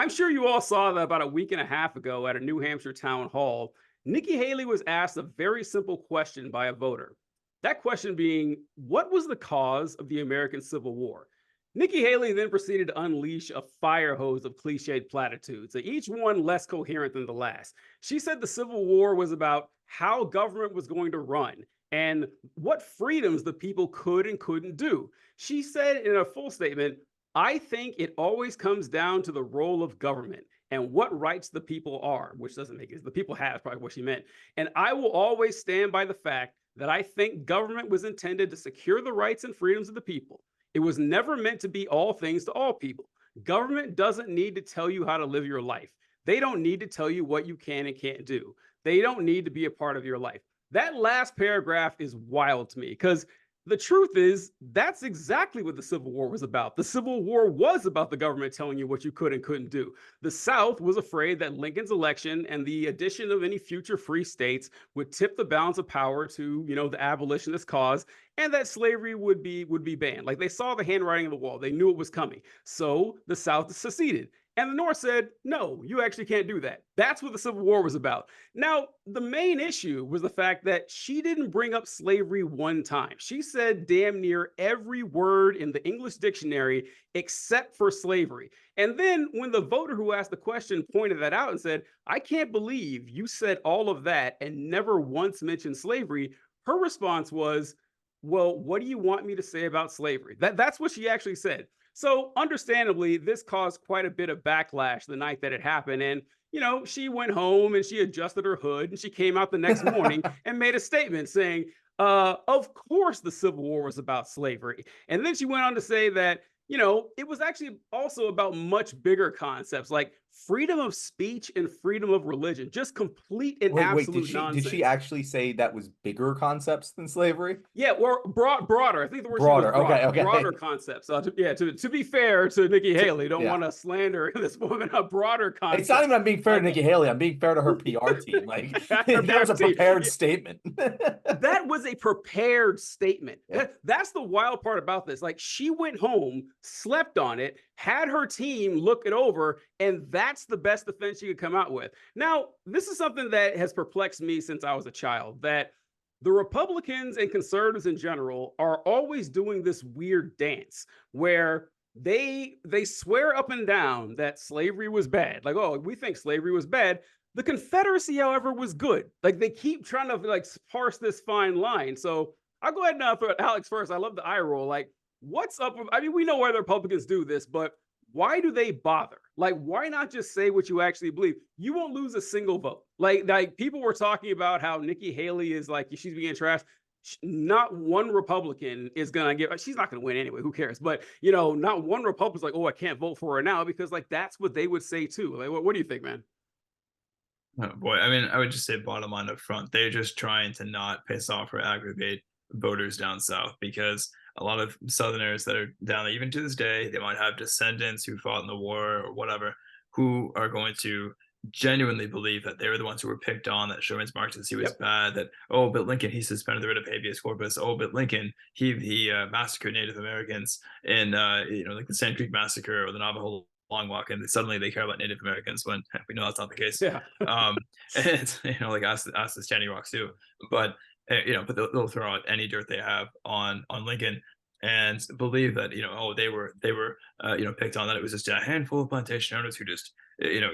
I'm sure you all saw that about a week and a half ago at a New Hampshire town hall. Nikki Haley was asked a very simple question by a voter. That question being, what was the cause of the American Civil War? Nikki Haley then proceeded to unleash a fire hose of cliched platitudes, each one less coherent than the last. She said the Civil War was about how government was going to run and what freedoms the people could and couldn't do. She said in a full statement, I think it always comes down to the role of government and what rights the people are, which doesn't make it. The people have probably what she meant. And I will always stand by the fact that I think government was intended to secure the rights and freedoms of the people. It was never meant to be all things to all people. Government doesn't need to tell you how to live your life. They don't need to tell you what you can and can't do. They don't need to be a part of your life. That last paragraph is wild to me because the truth is, that's exactly what the Civil War was about. The Civil War was about the government telling you what you could and couldn't do. The South was afraid that Lincoln's election and the addition of any future free states would tip the balance of power to, the abolitionist cause, and that slavery would be banned. Like they saw the handwriting on the wall. They knew it was coming. So the South seceded. And the North said, no, you actually can't do that. That's what the Civil War was about. Now, the main issue was the fact that she didn't bring up slavery one time. She said damn near every word in the English dictionary except for slavery. And then when the voter who asked the question pointed that out and said, I can't believe you said all of that and never once mentioned slavery, her response was, well, what do you want me to say about slavery? That's what she actually said. So understandably, this caused quite a bit of backlash the night that it happened. And, she went home and she adjusted her hood and she came out the next morning and made a statement saying, of course, the Civil War was about slavery. And then she went on to say that, it was actually also about much bigger concepts like freedom of speech and freedom of religion, just complete and Wait, absolute did she nonsense. actually say that was bigger concepts than slavery? Yeah, or broader. I think the word she was Broader. Okay, broader okay. concepts. To be fair to Nikki Haley, don't Yeah. want to slander this woman. A broader It's not concept, even I'm being fair to like Nikki Haley. I'm being fair to her PR team. Like her that was PR a team. prepared Yeah, statement. that was a prepared statement. Yeah. That's the wild part about this. Like she went home, slept on it, had her team look it over, and that's the best defense she could come out with. Now, this is something that has perplexed me since I was a child. That the Republicans and conservatives in general are always doing this weird dance where they swear up and down that slavery was bad. Like, oh, we think slavery was bad. The Confederacy, however, was good. Like they keep trying to like parse this fine line. So I'll go ahead and throw it Alex first. I love the eye roll. Like, what's up with, I mean, we know why the Republicans do this, but why do they bother? Like, why not just say what you actually believe? You won't lose a single vote. Like people were talking about how Nikki Haley is like she's being trashed. Not one Republican is gonna get. She's not gonna win anyway. Who cares? But not one Republican's like, oh, I can't vote for her now because like that's what they would say too. Like, what do you think, man? Oh boy, I mean, I would just say bottom line up front, they're just trying to not piss off or aggravate voters down south because a lot of Southerners that are down there, even to this day, they might have descendants who fought in the war or whatever, who are going to genuinely believe that they were the ones who were picked on, that Sherman's Marxists, was Yep. bad, that, oh, but Lincoln, he suspended the writ of habeas corpus, oh, but Lincoln, he massacred Native Americans in, like the Sand Creek Massacre or the Navajo Long Walk, and suddenly they care about Native Americans when we know that's not the case. Yeah. Um, and like ask the Standing Rocks too, but but they'll throw out any dirt they have on Lincoln and believe that oh they were picked on, that it was just a handful of plantation owners who just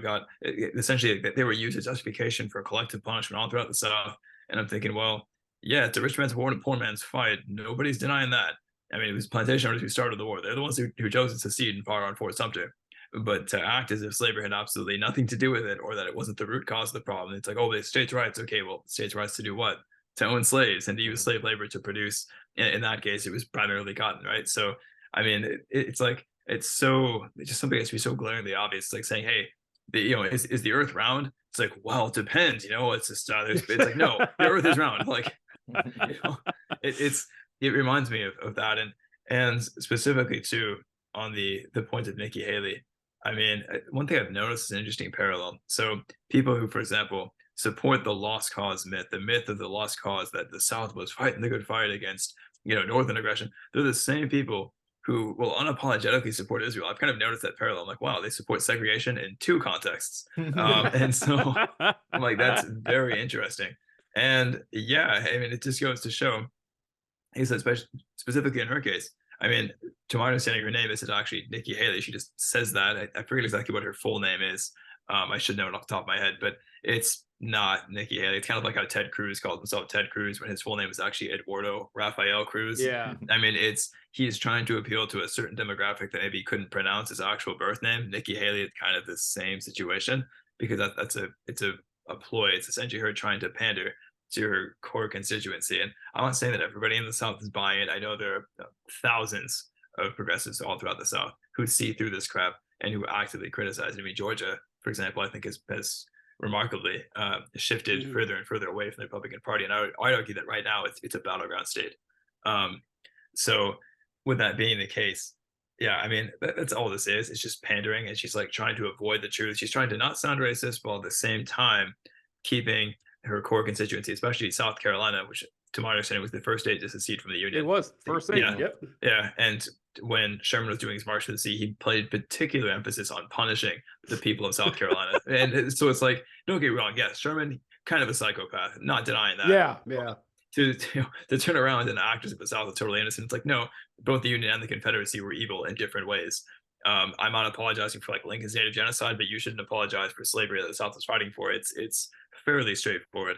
got essentially they were used as justification for collective punishment all throughout the South. And I'm thinking, well, yeah, it's a rich man's war and a poor man's fight. Nobody's denying that. I mean, it was plantation owners who started the war. They're the ones who chose to secede and fire on Fort Sumter. But to act as if slavery had absolutely nothing to do with it, or that it wasn't the root cause of the problem, it's like, oh, but states' rights. Okay, well, states' rights to do what? To own slaves and to use slave labor to produce. In that case, it was primarily cotton, right? So, I mean, it's like it's just something that's be so glaringly obvious. It's like saying, hey, is the Earth round? It's like, well, it depends. It's just it's like, no, the Earth is round. Like, it reminds me of that, and specifically too on the point of Nikki Haley. I mean, one thing I've noticed is an interesting parallel. So people who, for example, support the lost cause myth, the myth of the lost cause, that the South was fighting the good fight against Northern aggression, they're the same people who will unapologetically support Israel. I've kind of noticed that parallel. I'm like, wow, they support segregation in two contexts. And so I'm like, that's very interesting. And yeah, I mean, it just goes to show, he said, specifically in her case, I mean, to my understanding, her name isn't actually Nikki Haley. She just says that. I forget exactly what her full name is. I should know it off the top of my head, but it's not Nikki Haley. It's kind of like how Ted Cruz called himself Ted Cruz when his full name is actually Eduardo Rafael Cruz. Yeah. I mean, he's trying to appeal to a certain demographic that maybe he couldn't pronounce his actual birth name. Nikki Haley is kind of the same situation because it's a ploy. It's essentially her trying to pander to her core constituency. And I'm not saying that everybody in the South is buying it. I know there are thousands of progressives all throughout the South who see through this crap and who actively criticize it. I mean, Georgia, for example, I think has remarkably shifted further and further away from the Republican Party. And I'd argue that right now it's a battleground state. So with that being the case, yeah, I mean, that's all this is. It's just pandering. And she's like trying to avoid the truth. She's trying to not sound racist while at the same time keeping her core constituency, especially South Carolina, which to my understanding was the first state to secede from the Union. It was first state. Yeah. Yep. Yeah. And when Sherman was doing his March to the Sea, he played particular emphasis on punishing the people of South Carolina. And so it's like, don't get me wrong. Yes, Sherman, kind of a psychopath, not denying that. Yeah. Yeah. To turn around and act as if the South is totally innocent. It's like, no, both the Union and the Confederacy were evil in different ways. I'm not apologizing for like Lincoln's native genocide, but you shouldn't apologize for slavery that the South was fighting for. It's fairly straightforward.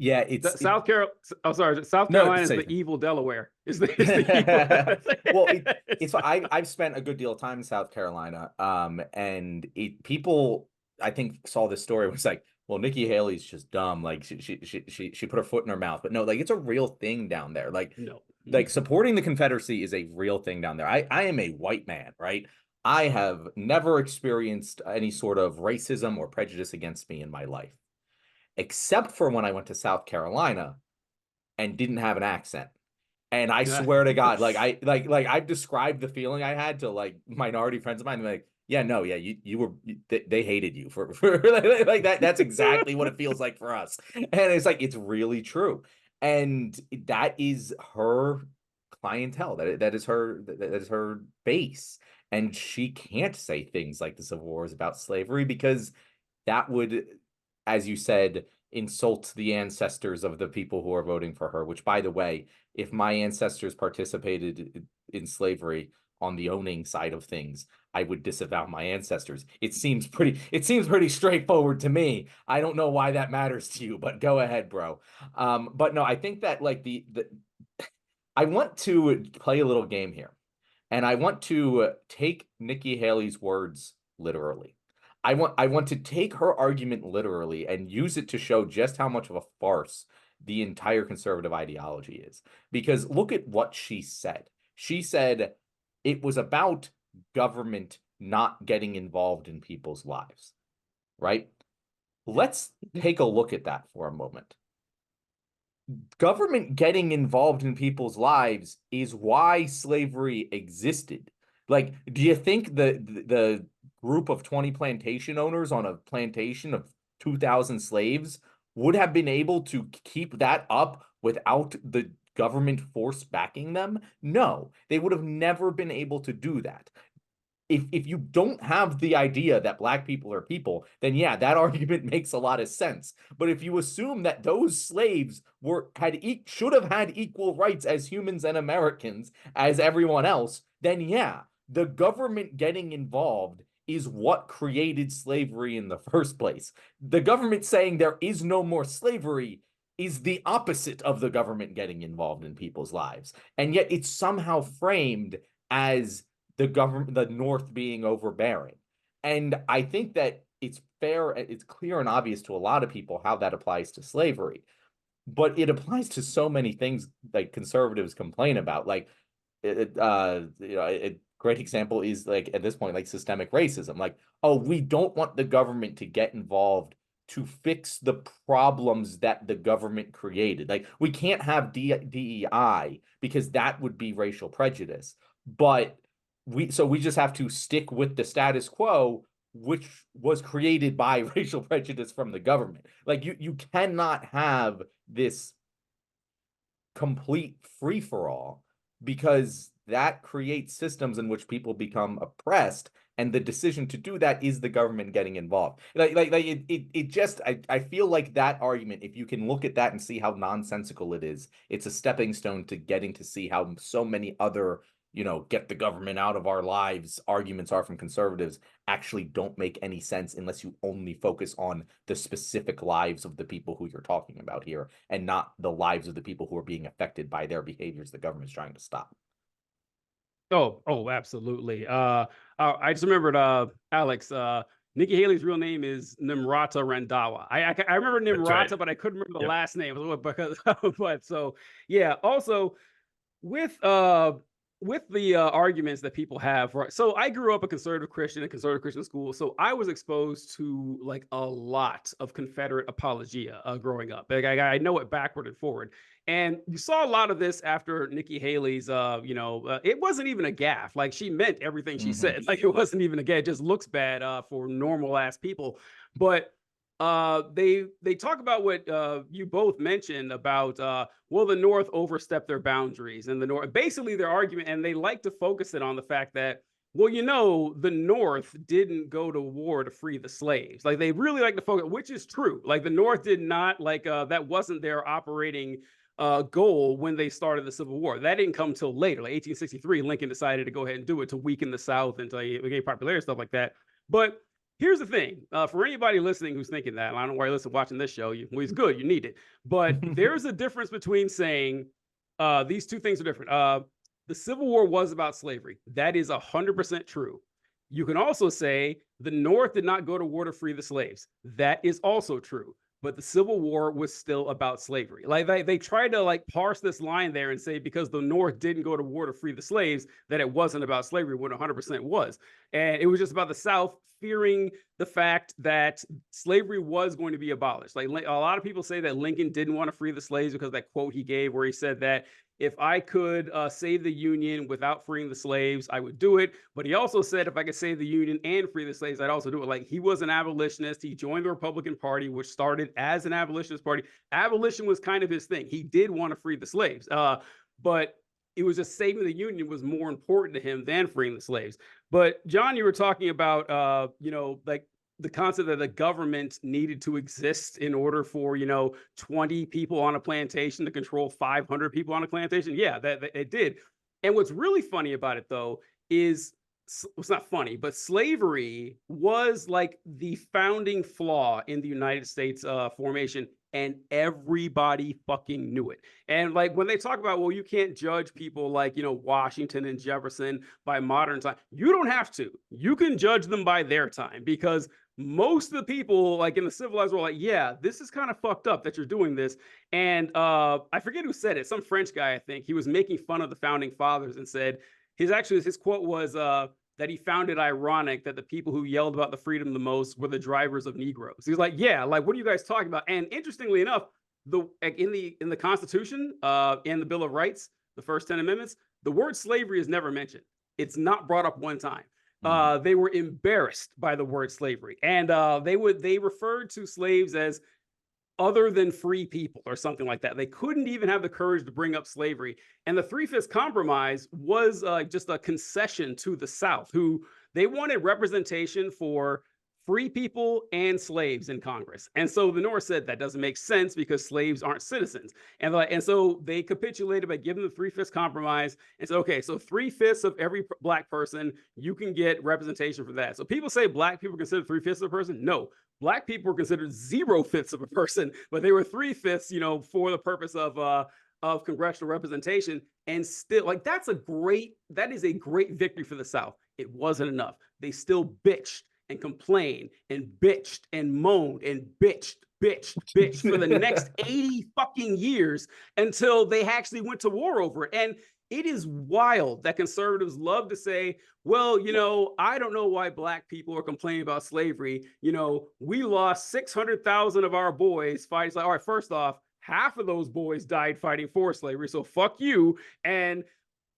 Yeah, it's South Carolina. Oh, sorry. South No, Carolina is the evil Delaware. Is the evil. Well, it's I've spent a good deal of time in South Carolina, and people I think saw this story was like, well, Nikki Haley's just dumb, like she put her foot in her mouth, but no, like it's a real thing down there. Like No. like supporting the Confederacy is a real thing down there. I am a white man, right? I have never experienced any sort of racism or prejudice against me in my life, except for when I went to South Carolina and didn't have an accent. And I swear to God, like I've described the feeling I had to like minority friends of mine. They're like, yeah, no, yeah, you were, they hated you for like that. That's exactly what it feels like for us. And it's like, it's really true. And that is her clientele. That is her base. And she can't say things like the Civil War is about slavery because that would, as you said, insult the ancestors of the people who are voting for her, which, by the way, if my ancestors participated in slavery on the owning side of things, I would disavow my ancestors. It seems pretty straightforward to me. I don't know why that matters to you, but go ahead, bro. But no, I think that like I want to play a little game here, and I want to take Nikki Haley's words literally. I want to take her argument literally and use it to show just how much of a farce the entire conservative ideology is. Because look at what she said. She said it was about government not getting involved in people's lives, right? Let's take a look at that for a moment. Government getting involved in people's lives is why slavery existed. Like, do you think the group of 20 plantation owners on a plantation of 2,000 slaves would have been able to keep that up without the government force backing them? No, they would have never been able to do that. If you don't have the idea that black people are people, then yeah, that argument makes a lot of sense. But if you assume that those slaves should have had equal rights as humans and Americans as everyone else, then yeah, the government getting involved is what created slavery in the first place. The government saying there is no more slavery is the opposite of the government getting involved in people's lives. And yet it's somehow framed as the North being overbearing. And I think that it's fair, it's clear and obvious to a lot of people how that applies to slavery. But it applies to so many things like conservatives complain about. Like, a great example is like at this point, like systemic racism. Like, oh, we don't want the government to get involved to fix the problems that the government created. Like, we can't have DEI because that would be racial prejudice. But we just have to stick with the status quo, which was created by racial prejudice from the government. Like, you cannot have this complete free-for-all because that creates systems in which people become oppressed, and the decision to do that is the government getting involved. It just, I feel like that argument, if you can look at that and see how nonsensical it is, it's a stepping stone to getting to see how so many other, get the government out of our lives arguments are from conservatives actually don't make any sense unless you only focus on the specific lives of the people who you're talking about here, and not the lives of the people who are being affected by their behaviors the government's trying to stop. Oh, absolutely. I just remembered, Alex, Nikki Haley's real name is Nimrata Randhawa. I remember That's right. Nimrata, but I couldn't remember the Yep. last name because, but so yeah. Also, with the arguments that people have, right? So I grew up a conservative Christian in conservative Christian school, so I was exposed to like a lot of Confederate apologia growing up. Like I know it backward and forward, and you saw a lot of this after Nikki Haley's. It wasn't even a gaffe. Like she meant everything she said. Like it wasn't even a gaffe. It just looks bad for normal ass people, but they talk about what you both mentioned about well, the North overstepped their boundaries, and the North basically their argument, and they like to focus it on the fact that, well, the North didn't go to war to free the slaves. Like they really like to focus, which is true. Like the North did not, like that wasn't their operating goal when they started the Civil War. That didn't come till later, like 1863. Lincoln decided to go ahead and do it to weaken the South and to gain popularity, stuff like that. But here's the thing, for anybody listening who's thinking that, and I don't know why you're watching this show, well, it's good, you need it. But there's a difference between saying these two things are different. The Civil War was about slavery. That is 100% true. You can also say the North did not go to war to free the slaves. That is also true. But the Civil War was still about slavery. Like they tried to like parse this line there and say because the North didn't go to war to free the slaves, that it wasn't about slavery, when 100% was. And it was just about the South fearing the fact that slavery was going to be abolished. Like a lot of people say that Lincoln didn't want to free the slaves because that quote he gave where he said that if I could save the Union without freeing the slaves, I would do it. But he also said if I could save the Union and free the slaves, I'd also do it. Like he was an abolitionist. He joined the Republican Party, which started as an abolitionist party. Abolition was kind of his thing. He did want to free the slaves, but it was just saving the Union was more important to him than freeing the slaves. But John, you were talking about, like the concept that the government needed to exist in order for 20 people on a plantation to control 500 people on a plantation. Yeah, that it did. And what's really funny about it though is it's not funny, but slavery was like the founding flaw in the United States formation, and everybody fucking knew it. And like when they talk about, well, you can't judge people like Washington and Jefferson by modern time, you don't have to. You can judge them by their time, because most of the people like in the civilized world, like, yeah, this is kind of fucked up that you're doing this. And I forget who said it, some French guy, I think. He was making fun of the founding fathers and said his quote was that he found it ironic that the people who yelled about the freedom the most were the drivers of Negroes. He was like, yeah, like what are you guys talking about? And interestingly enough, in the Constitution and the Bill of Rights, the first 10 amendments, the word slavery is never mentioned. It's not brought up one time. They were embarrassed by the word slavery, and they referred to slaves as other than free people or something like that. They couldn't even have the courage to bring up slavery. And the Three-Fifths Compromise was just a concession to the South, who they wanted representation for free people and slaves in Congress. And so the North said that doesn't make sense because slaves aren't citizens. And so they capitulated by giving the Three-Fifths Compromise and said, okay, so 3/5 of every black person, you can get representation for that. So people say black people consider 3/5 of a person. No, black people were considered 0/5 of a person, but they were 3/5, for the purpose of congressional representation. And still, like that is a great victory for the South. It wasn't enough. They still bitched and complained and bitched and moaned and bitched for the next 80 fucking years until they actually went to war over it. And it is wild that conservatives love to say, well, I don't know why black people are complaining about slavery. We lost 600,000 of our boys fighting. It's like, all right, first off, half of those boys died fighting for slavery. So fuck you. And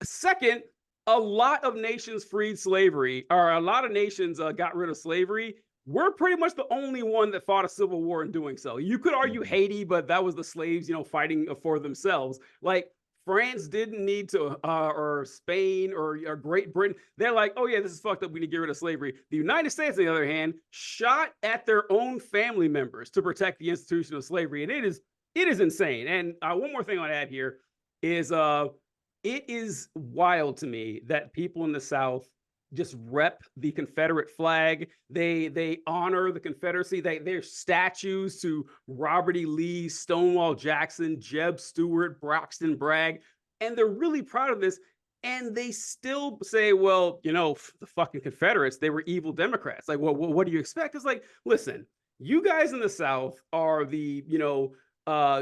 second, a lot of nations freed slavery, or a lot of nations got rid of slavery. We're pretty much the only one that fought a civil war in doing so. You could argue Haiti, but that was the slaves, fighting for themselves. Like, France didn't need to, or Spain or Great Britain. They're like, oh yeah, this is fucked up. We need to get rid of slavery. The United States, on the other hand, shot at their own family members to protect the institution of slavery, and it is insane. And one more thing I want to add here is it is wild to me that people in the South just rep the Confederate flag. They honor the Confederacy. There's statues to Robert E. Lee, Stonewall Jackson, Jeb Stuart, Braxton Bragg, and they're really proud of this. And they still say, well, you know, the fucking Confederates, they were evil Democrats. Like, well, what do you expect? It's like, listen, you guys in the South are the, you know,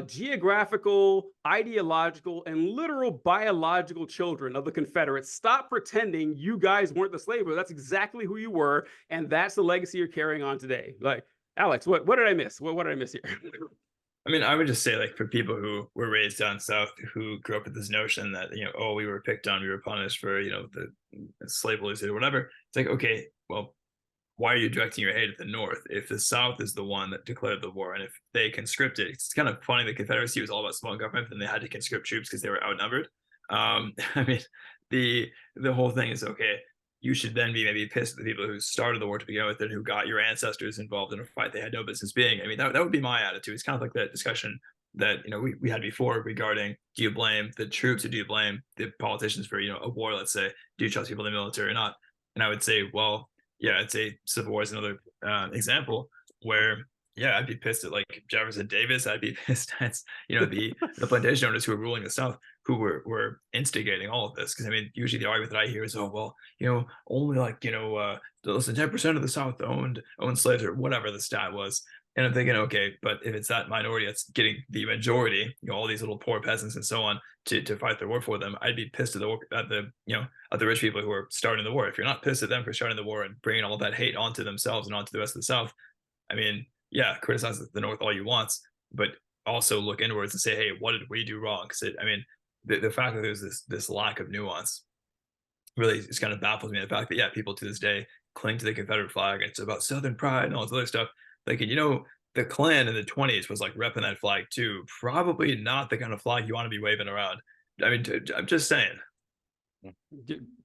geographical, ideological, and literal biological children of the Confederates. Stop pretending you guys weren't the slaves. That's exactly who you were, and that's the legacy you're carrying on today. Like, Alex, what did I miss? What did I miss here? I mean, I would just say, like, for people who were raised down south, who grew up with this notion that, you know, oh, we were picked on, we were punished for, you know, the slave laws or whatever. It's like, okay, well, why are you directing your hate at the North if the South is the one that declared the war? And if they conscripted, it's kind of funny. The Confederacy was all about small government, and they had to conscript troops because they were outnumbered. I mean, the whole thing is, okay, you should then be maybe pissed at the people who started the war to begin with and who got your ancestors involved in a fight they had no business being. I mean, that would be my attitude. It's kind of like that discussion that, you know, we had before regarding, do you blame the troops or do you blame the politicians for, you know, a war? Let's say, do you trust people in the military or not? And I would say, well, yeah, I'd say Civil War is another example where, yeah, I'd be pissed at, like, Jefferson Davis. I'd be pissed at, you know, the plantation owners who were ruling the South, who were instigating all of this. Because I mean, usually the argument that I hear is, oh, well, you know, only, like, you know, less than 10% of the South owned slaves, or whatever the stat was. And I'm thinking, okay, but if it's that minority that's getting the majority, you know, all these little poor peasants and so on, to fight the war for them, I'd be pissed at the you know, at the rich people who are starting the war. If you're not pissed at them for starting the war and bringing all that hate onto themselves and onto the rest of the South, I mean, yeah, criticize the North all you want, but also look inwards and say, hey, what did we do wrong? Because I mean, the fact that there's this lack of nuance really just kind of baffles me. The fact that, yeah, people to this day cling to the Confederate flag, and it's about Southern pride and all this other stuff. Like, you know, the Klan in the 20s was like repping that flag too. Probably not the kind of flag you want to be waving around. I mean, I'm just saying.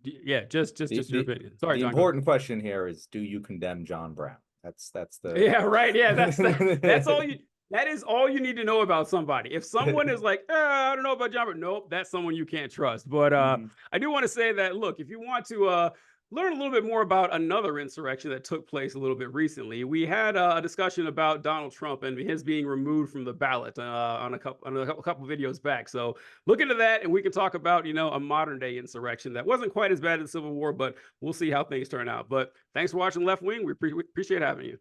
Yeah, just your opinion. Sorry, the John, important question here is, do you condemn John Brown? That's the yeah, right. Yeah, that's all you. That is all you need to know about somebody. If someone is like, I don't know about John, but nope, that's someone you can't trust. But I do want to say that, look, if you want to learn a little bit more about another insurrection that took place a little bit recently, we had a discussion about Donald Trump and his being removed from the ballot on a couple videos back. So look into that, and we can talk about, you know, a modern day insurrection that wasn't quite as bad as the Civil War, but we'll see how things turn out. But thanks for watching Left Wing. We appreciate having you.